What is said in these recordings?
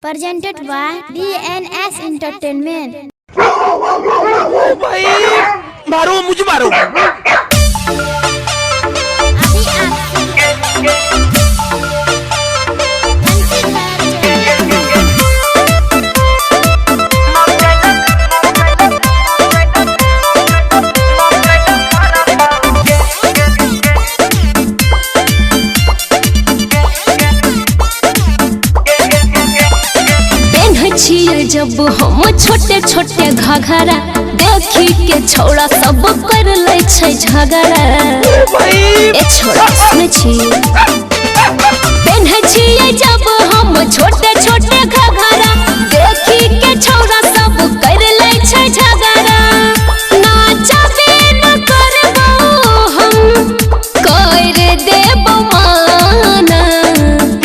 Presented by DNS Entertainment। भाई मारो मुझे मारो। अभी जब हम छोटे छोटे घघरा देखी के छोड़ा सब कर ले छै झगड़ा। ए छोड़ा सुने छी पेन्हे छियै जब हम छोटे छोटे घघरा देखी के छोड़ा सब कर ले छै झगड़ा। नाचबे न करबो हम कर देबो माना।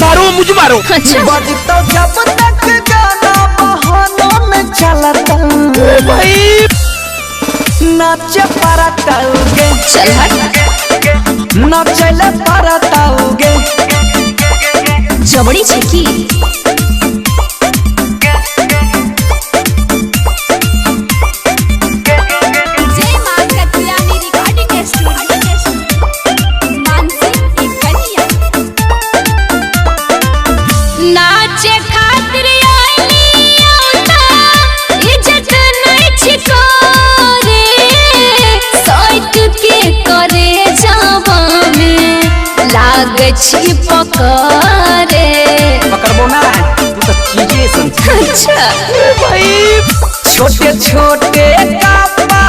मारो मुझे मारो। अच्छा बजतो जब तक गाना बहानों में चलता भाई नाचे परताओगे चल हट नाचले परताओगे जबड़ी छै की छी पकड़े पकड़बो ना तू तो चीजें समझ। अच्छा भाई छोटे छोटे कपड़ा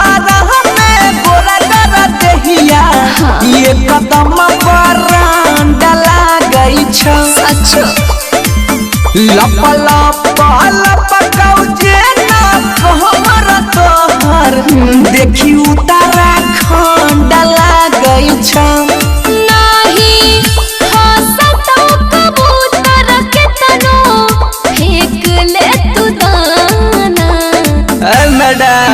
में गोरा कर दहिया ये कदम पर डला गई छ। अच्छा लप लप लपकाऊ जे ना हमर तोहर देखी उतारा खंडला गई छ।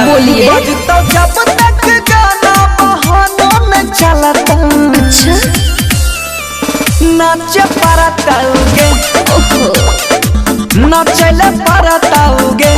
बोलिए बजतो जब तक गाना बहानों में चलता अच्छा नाचे परताओगे नाचले परताओगे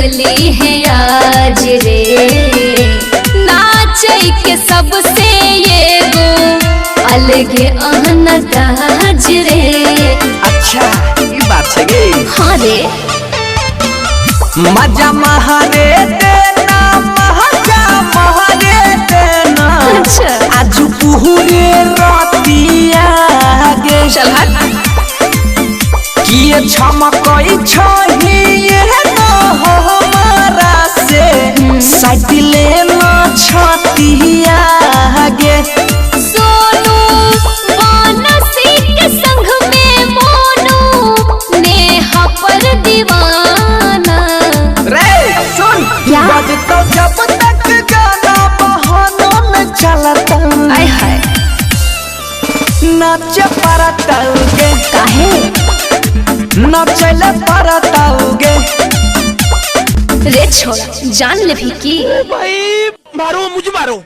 ली है आज रे नाचे के सबसे ये गो अलग अहनदाज रे। अच्छा ये बात है गे। हाँ रे मजा महारे देना मजा महारे देना आज पूरे रातिया गे चल हट किए छमकई छही हमारा से साइकिले न छतिया गे। सोनू वानसी के संग में मोनू नेहा पर दीवाना। रे सुन क्या बजतो जब तक गाना बहानों में चलता आय हाय नाचे परताओगे काहे नाचले परताओगे रे छोड़ा जान ले भी की भाई मारो मुझे मारो।